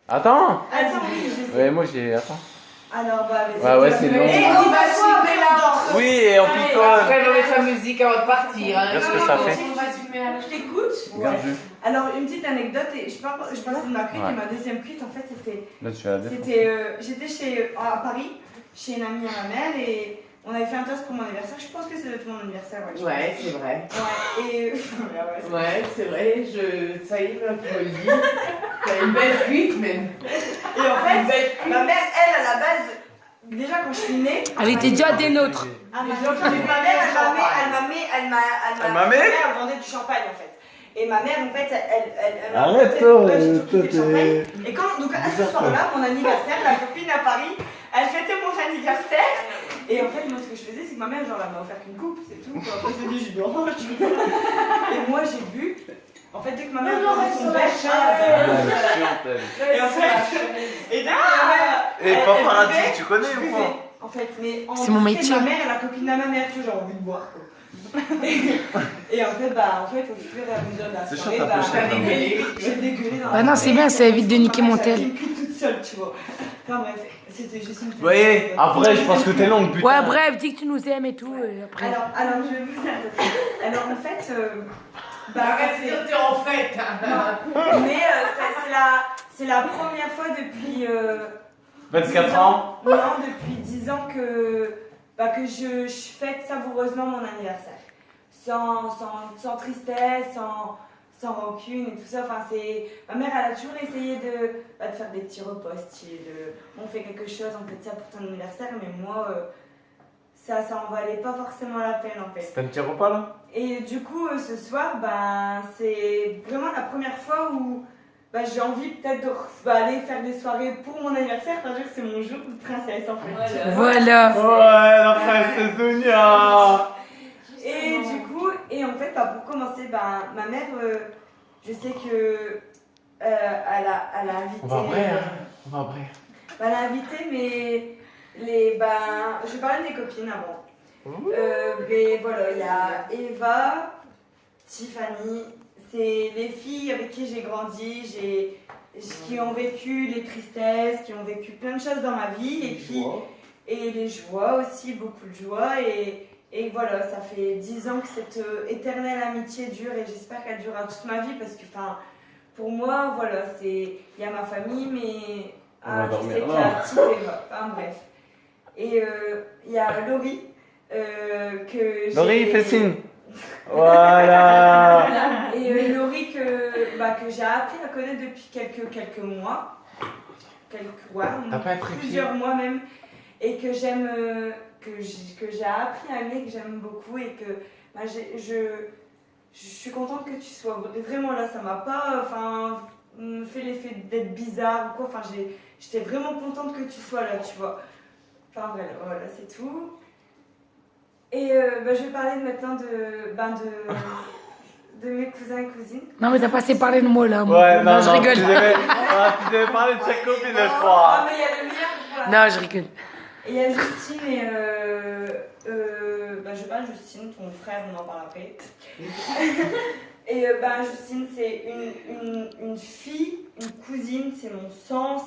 Attends. Attends, oui, je sais. Ouais, moi j'ai. Attends. Alors, bah, vas-y. Ouais, c'est long. Et on va swapper là. Oui, et on picole. Après, on met sa musique avant de partir. Hein. Regarde ce que ça fait. Je t'écoute. Regarde, Ouais. Alors, une petite anecdote, et je passais de ma cuite, Ouais. et ma deuxième cuite, en fait, c'était. Là, tu vas la défendre. J'étais à Paris, chez une amie à ma mère, et on avait fait un toast pour mon anniversaire. Je pense que c'est mon anniversaire, ouais. Ouais, c'est vrai. Ouais, et. Ouais, c'est vrai. Ça y est, là, tu me le dis. T'as une belle cuite, même. Et en fait, ma mère, elle, à la base, déjà quand je suis née. Elle était déjà des nôtres. Ma mère, elle vendait du champagne en fait. Et ma mère, en fait, elle Arrête, toi, ouais, j'ai toujours toi, fait du champagne. Et quand, donc à ce soir-là, mon anniversaire, la copine à Paris, elle fêtait mon anniversaire. Et en fait, moi, ce que je faisais, c'est que ma mère, genre, elle m'a offert qu'une coupe, c'est tout. Après, c'est du jus d'orange. Et moi, j'ai bu. En fait, dès que ma mère prenait son verre, et en fait, et dès que ma mère. Et paparazzi, tu connais ou pas? En fait, mais en C'est mon métier. Ma mère et la copine de ma mère, tu vois, j'ai envie de boire quoi. Et en fait, au fur et à mesure de la C'est soirée, chaud, ta pochette, j'ai hein. dégueulé dans Bah non, c'est bien, ça évite de niquer mon tel. J'ai écrit toute seule, tu vois. Enfin bref, c'était juste une petite. Vous voyez, après, je pense que t'es longue, putain. Ouais, bref, dis que tu nous aimes et tout. Et après. Alors, je vais vous dire. Alors, en fait, Arrête de dire t'es en fête. non, mais c'est la première fois depuis. 24 ans. Non, depuis 10 ans que je fête savoureusement mon anniversaire. Sans tristesse, sans rancune et tout ça. Enfin, ma mère, elle a toujours essayé de faire des petits repas style. On fait quelque chose, on fait ça pour ton anniversaire, mais moi, ça en valait pas forcément la peine en fait. C'est un petit repas là? Et du coup, ce soir, c'est vraiment la première fois où j'ai envie peut-être aller faire des soirées pour mon anniversaire, parce que c'est mon jour de princesse en fait. Voilà. Ouais, la princesse Dunia. Et du coup, en fait, pour commencer, ma mère, je sais que elle a invité. On va après, hein. On va après. Elle a invité je parlais des copines avant. Mais voilà, il y a Eva, Tiffany, c'est les filles avec qui j'ai grandi, qui ont vécu les tristesses, qui ont vécu plein de choses dans ma vie et les joies aussi, beaucoup de joie. Et voilà, ça fait 10 ans que cette éternelle amitié dure et j'espère qu'elle durera toute ma vie parce que pour moi, voilà, il y a ma famille, mais je sais qu'il y a Tiff et Eva. Enfin bref. Et il y a Laurie, que j'ai... Laurie, fais signe. Voilà. Et Laurie que j'ai appris à connaître depuis quelques mois. T'as pas Plusieurs mois même. Et que j'aime... que j'ai appris à aimer, que j'aime beaucoup et que je suis contente que tu sois vraiment là. Ça m'a pas fait l'effet d'être bizarre ou quoi. Enfin, j'étais vraiment contente que tu sois là, tu vois. Enfin voilà, c'est tout. Et je vais parler maintenant de mes cousins et cousines. Non, mais t'as pas assez parlé de moi là. Ouais, non, je rigole. Tu devais parler de chaque copine, je Ah, crois. mais il y a le meilleur. Voilà. Non, je rigole. Et il y a Justine et je parle de Justine, ton frère, on en parle après. Et Justine, c'est une fille, une cousine, c'est mon sang,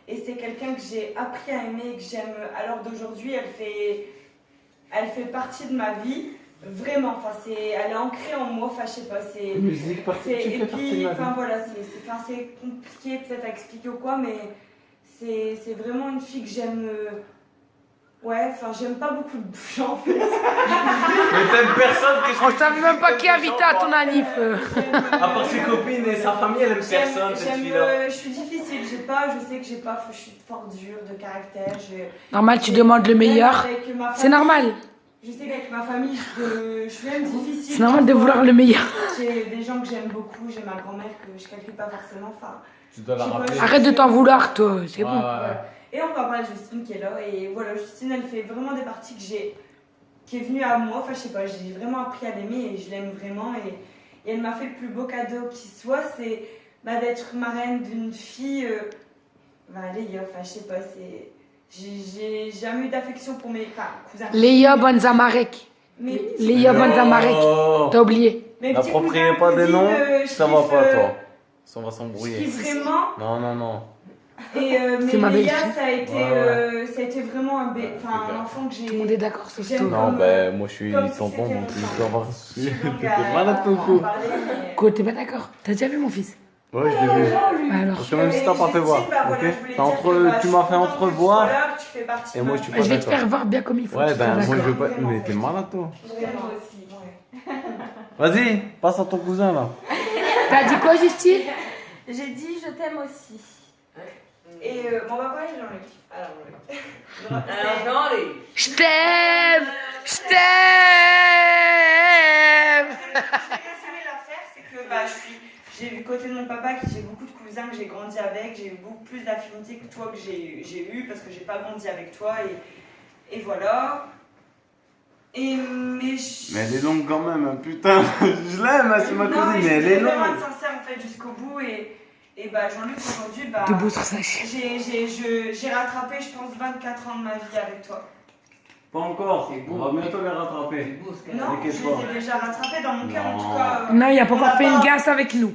et c'est quelqu'un que j'ai appris à aimer, que j'aime à l'heure d'aujourd'hui. Elle fait partie de ma vie, vraiment. Elle est ancrée en moi. Enfin, je sais pas. Musique, et puis, voilà, c'est compliqué peut-être à expliquer ou quoi, mais c'est vraiment une fille que j'aime. J'aime pas beaucoup de gens en fait. Mais t'aimes personne que On savait même pas qui invité à ton anniv. À part ses copines et sa famille, elle aime personne, cette fille-là. Je suis difficile, je sais que je suis fort dure de caractère. Normal, tu demandes le meilleur. C'est normal. Je sais qu'avec ma famille, je suis même difficile. C'est normal de vouloir le meilleur. J'ai des gens que j'aime beaucoup, j'ai ma grand-mère que je calcule pas forcément. Tu dois la rappeler. Arrête de t'en vouloir, toi, c'est bon. Et on va parler de Justine qui est là. Et voilà, Justine, elle fait vraiment des parties qui est venue à moi. Enfin, je sais pas, j'ai vraiment appris à l'aimer et je l'aime vraiment. Et elle m'a fait le plus beau cadeau qui soit, c'est d'être marraine d'une fille. Je sais pas, j'ai jamais eu d'affection pour mes cousins. Léa Banzamarek. Léa Banzamarek. T'as oublié. Mes petits N'appropriez cousins, pas des cousines, noms, je ça va kiffe, pas, toi. On va Je s'embrouiller. kiffe vraiment. Non, non, non. Et C'est ma mais Léa, belle-fille. ça a été vraiment un enfant que Tout le monde est j'ai. d'accord sauf J'aime toi. Non, comme, ben moi je suis comme si tonton, c'était donc mon tu sang. dois avoir Je su. suis donc T'étais à- malade ton à en coup. parler, mais- Quoi, t'es pas d'accord? T'as déjà vu mon fils? Ouais, je l'ai vu. Bah alors. Parce que même si t'as pas fait voir, ok? Voilà, je voulais T'as dire entre- que, bah, tu je suis m'as fait contente que tu entrevoir, sois là, que tu fais partie et de moi, ma je suis famille. Je vais te d'accord. faire voir bien comme il faut. Ouais, tu seras ben moi d'accord. je veux pas. Vraiment, Mais t'es ouais. malade toi. Vraiment. aussi. Vas-y, passe à ton cousin là. T'as dit quoi, Justine? J'ai dit je t'aime aussi. Et mon papa, il en est. Alors, Alors, Jean-Luc. Je t'aime! Je t'aime! Je vais résumer l'affaire, c'est que bah, j'ai du côté de mon papa que j'ai beaucoup de cousins que j'ai grandi avec, j'ai eu beaucoup plus d'affinités que toi que j'ai eu parce que j'ai pas grandi avec toi et voilà. Mais elle est longue quand même, hein, putain. Je l'aime, hein, c'est ma Non, cousine, mais elle j'étais est vraiment longue. sincère en fait jusqu'au bout et bah Jean-Luc aujourd'hui bah Debout sur sa chaise. j'ai rattrapé je pense 24 ans de ma vie avec toi. Pas encore, C'est on beau. va bientôt les C'est rattraper. beau ce qu'elle a. Non, je T'inquiète les pas. ai déjà rattrapés dans mon cœur en Non. tout cas. Non, il a pas on encore a fait une gasse avec nous.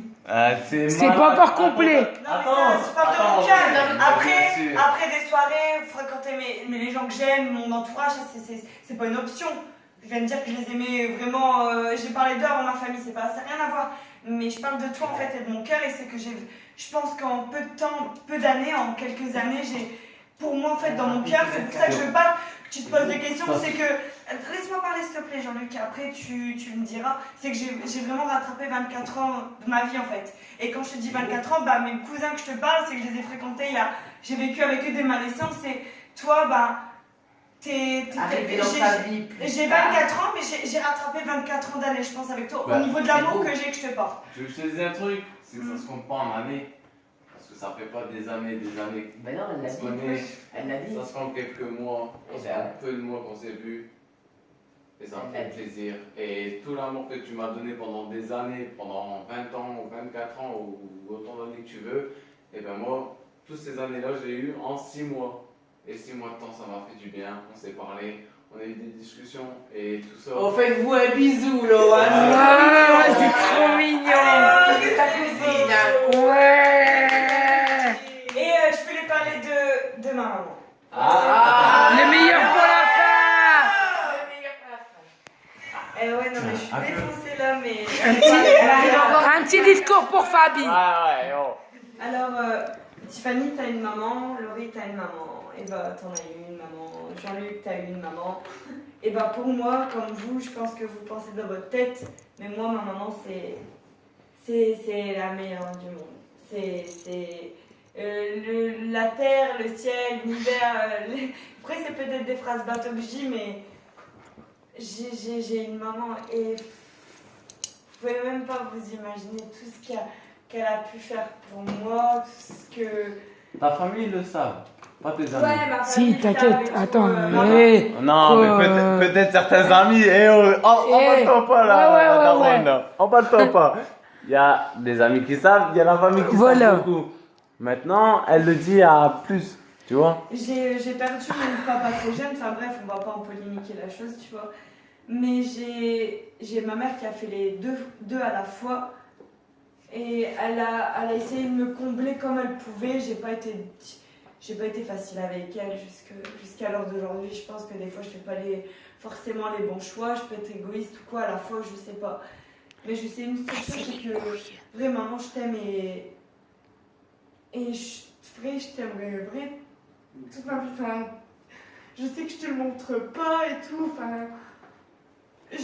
C'est C'est pas encore complet. Non, mais ça, je parle de mon cœur. Après des soirées, fréquenter mais les gens que j'aime, mon entourage, ça, c'est pas une option. Je viens de dire que je les aimais vraiment. J'ai parlé d'eux avant ma famille, ça n'a rien à voir. Mais je parle de toi en fait et de mon cœur et c'est que je pense qu'en peu de temps, peu d'années, en quelques années, pour moi en fait dans mon cœur, c'est pour ça que je parle. Tu te poses des questions, c'est que laisse-moi parler s'il te plaît Jean-Luc. Après tu me diras, c'est que j'ai vraiment rattrapé 24 ans de ma vie en fait. Et quand je te dis 24 ans, bah mes cousins que je te parle, c'est que je les ai fréquentés j'ai vécu avec eux dès ma naissance. Et toi, bah Arrivé dans ta vie. plus j'ai tard. 24 ans, mais j'ai rattrapé 24 ans d'années, je pense, avec toi, Bah, au niveau de c'est l'amour beau. que j'ai que je te porte. Tu veux que je te dise un truc? C'est que ça se compte pas en années. Parce que ça fait pas des années. Ben non, elle l'a On se dit. connaît. Elle l'a dit. Ça se compte quelques mois. Eh Ça se ben compte peu de mois qu'on s'est vus. Et ça me fait plaisir. Et tout l'amour que tu m'as donné pendant des années, pendant 20 ans ou 24 ans ou autant d'années que tu veux, et ben moi, toutes ces années-là, j'ai eu en 6 mois. Et 6 mois de temps, ça m'a fait du bien. On s'est parlé, on a eu des discussions et tout ça. Oh, faites-vous un bisou, Loan. Ah, c'est trop mignon. C'est ta cousine. Hein. Ouais. Et je peux les parler de ma maman. Le meilleur pour la fin. Ouais, non, mais je suis défoncée là, mais. Un petit discours pour Fabi. Ouais, oh. Alors, Tiffany, t'as une maman, Laurie, t'as une maman, Eva, t'en as eu une maman, Jean-Luc, t'as eu une maman. Et bah pour moi, comme vous, je pense que vous pensez dans votre tête, mais moi, ma maman, c'est la meilleure du monde. C'est la terre, le ciel, l'univers. Après, c'est peut-être des phrases bateau que je dis, mais j'ai une maman et vous pouvez même pas vous imaginer tout ce qu'elle a pu faire pour moi, tout ce que... Ta famille le savent, pas tes amis. Ouais, ma Si, famille, t'inquiète, ça, et tout, attends. maman. eh, Non, Quoi, mais peut-être certains amis. Et emballe-toi pas là, ouais, ouais, daronne, là. Emballe-toi pas. Il y a des amis qui savent, il y a la famille qui Voilà. savent beaucoup. Maintenant, elle le dit à plus, tu vois. J'ai perdu mon papa très jeune, enfin bref, on va pas en polémiquer la chose, tu vois. Mais j'ai ma mère qui a fait les deux à la fois. Et elle a essayé de me combler comme elle pouvait. J'ai pas été facile avec elle jusqu'à l'heure d'aujourd'hui. Je pense que des fois je fais pas forcément les bons choix. Je peux être égoïste ou quoi à la fois, je sais pas. Mais je sais une seule chose, c'est que vraiment je t'aime et je t'aimerais vrai toute ma vie. Enfin, je sais que je te le montre pas et tout. Enfin, je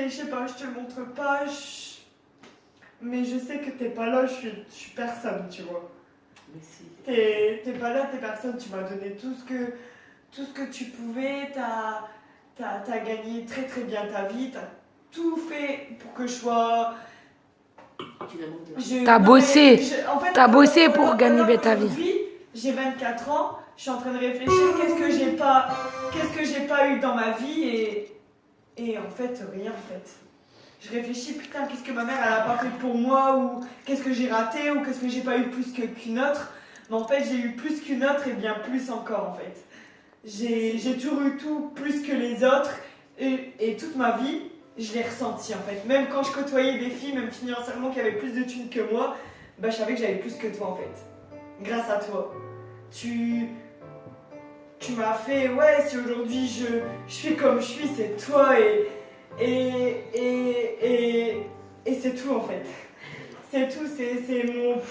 sais pas, je te le montre pas. Mais je sais que t'es pas là, je suis personne, tu vois. Mais si. T'es pas là, t'es personne, tu m'as donné tout ce que tu pouvais, t'as gagné très très bien ta vie, t'as tout fait pour que je sois... Tu l'as montré. T'as bossé. En fait, T'as bossé pour gagner bien ta vie. aujourd'hui, j'ai 24 ans, je suis en train de réfléchir qu'est-ce que j'ai pas eu dans ma vie et en fait, rien en fait. Je réfléchis, putain, qu'est-ce que ma mère elle a pas fait pour moi, ou qu'est-ce que j'ai raté, ou qu'est-ce que j'ai pas eu plus qu'une autre. Mais en fait, j'ai eu plus qu'une autre et bien plus encore en fait. J'ai toujours eu tout plus que les autres et toute ma vie, je l'ai ressenti en fait. Même quand je côtoyais des filles, même financièrement, qui avaient plus de thunes que moi, bah je savais que j'avais plus que toi en fait. Grâce à toi. Tu m'as fait, ouais, si aujourd'hui je suis comme je suis, c'est toi et c'est tout en fait. C'est tout, c'est mon...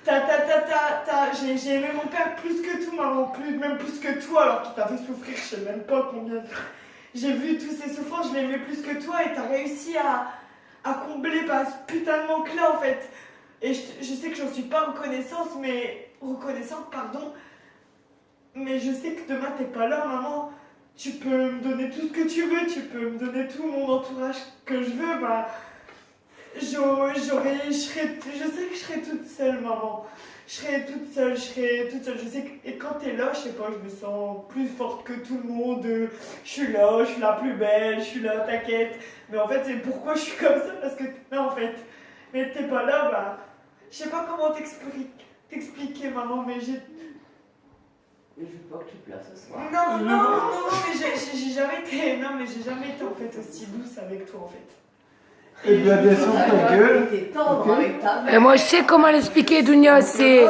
J'ai aimé mon père plus que tout, maman, même plus que toi, alors qu'il t'a fait souffrir, je sais même pas combien. J'ai vu tous ces souffrances, je l'aimais plus que toi et t'as réussi à combler ce putain de manque-là en fait. Et je sais que j'en suis pas reconnaissante, pardon. Mais je sais que demain t'es pas là, maman. Tu peux me donner tout ce que tu veux, tu peux me donner tout mon entourage que je veux, bah... je sais que je serai toute seule, maman. Je serai toute seule. Je sais que et quand t'es là, je sais pas, je me sens plus forte que tout le monde. Je suis la plus belle, je suis là, t'inquiète. Mais en fait, c'est pourquoi je suis comme ça, parce que t'es là, en fait. Mais t'es pas là, bah... Je sais pas comment t'expliquer, maman, mais j'ai... Je veux pas que tu places ce soir. Non, mais j'ai jamais été... Non, mais j'ai jamais été, en fait, aussi douce avec toi, en fait. Et bien, bien sûr, ta gueule. T'es tendre avec ta mère. Et moi, je sais comment l'expliquer, Dunia. C'est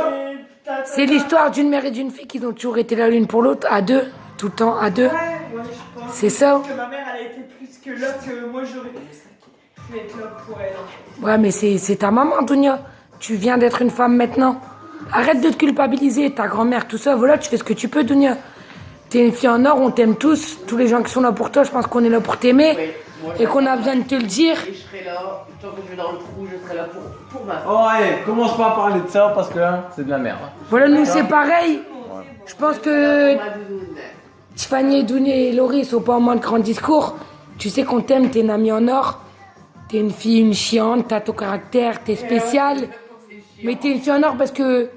l'histoire d'une mère et d'une fille qui ont toujours été là l'une pour l'autre, à deux, tout le temps, à deux. Ouais, je pense. C'est ça. Parce que ma mère, elle a été plus que là, que moi, j'aurais pu être là pour elle, en fait. Ouais, mais c'est ta maman, Dunia. Tu viens d'être une femme maintenant. Arrête de te culpabiliser, ta grand-mère, tout ça. Voilà, tu fais ce que tu peux, Dunia. T'es une fille en or, on t'aime tous. Tous les gens qui sont là pour toi, je pense qu'on est là pour t'aimer. Oui, moi, Et qu'on a besoin de te le dire. Et je serai là, tant que je vais dans le trou, je serai là pour ma fille. Oh, allez, commence pas à parler de ça parce que là, c'est de la merde. Voilà, nous, c'est pareil. Je pense que Ma doudoune. Tiffany et Dounia et Laurie sont pas en moins de grands discours. Tu sais qu'on t'aime, t'es une amie en or. T'es une fille, une chiante, t'as ton caractère, t'es spéciale. Mais t'es une fille en or parce que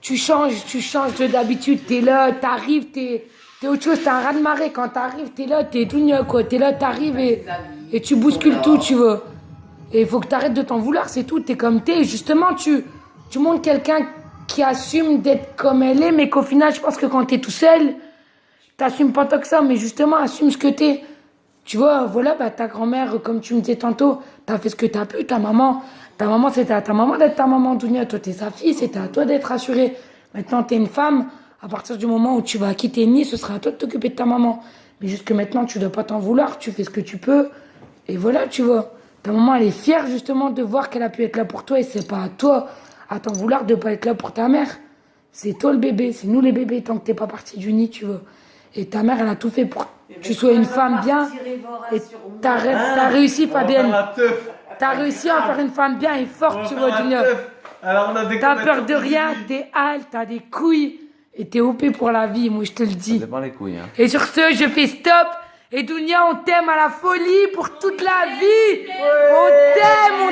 tu changes de d'habitude. T'es là, t'arrives, t'es autre chose, t'es un raz-de-marée. Quand t'arrives, t'es là, t'es Dounia, quoi. T'es là, t'arrives et tu bouscules tout, tu vois. Et il faut que t'arrêtes de t'en vouloir, c'est tout. T'es comme t'es. Justement, tu montres quelqu'un qui assume d'être comme elle est, mais qu'au final, je pense que quand t'es tout seul, t'assumes pas tant que ça, mais justement, assume ce que t'es. Tu vois, voilà, bah, ta grand-mère, comme tu me disais tantôt, t'as fait ce que t'as pu, ta maman, c'était à ta maman d'être ta maman, Dounia. Toi, t'es sa fille, c'était à toi d'être rassurée. Maintenant, t'es une femme. À partir du moment où tu vas quitter Nice, ce sera à toi de t'occuper de ta maman. Mais jusque maintenant, tu dois pas t'en vouloir, tu fais ce que tu peux. Et voilà, tu vois. Ta maman, elle est fière, justement, de voir qu'elle a pu être là pour toi. Et c'est pas à toi à t'en vouloir de pas être là pour ta mère. C'est toi le bébé, c'est nous les bébés, tant que t'es pas parti du nid, tu vois. Et ta mère, elle a tout fait pour que tu sois une femme bien. Et t'as réussi, Fabienne. T'as réussi à faire une femme bien et forte, tu vois, Dunia. T'as peur de rien, t'es halte, t'as des couilles. Et t'es OP pour la vie, moi, je te le dis. Ça dépend les couilles, hein. Et sur ce, je fais stop. Et Dounia, on t'aime à la folie pour toute la vie. On t'aime,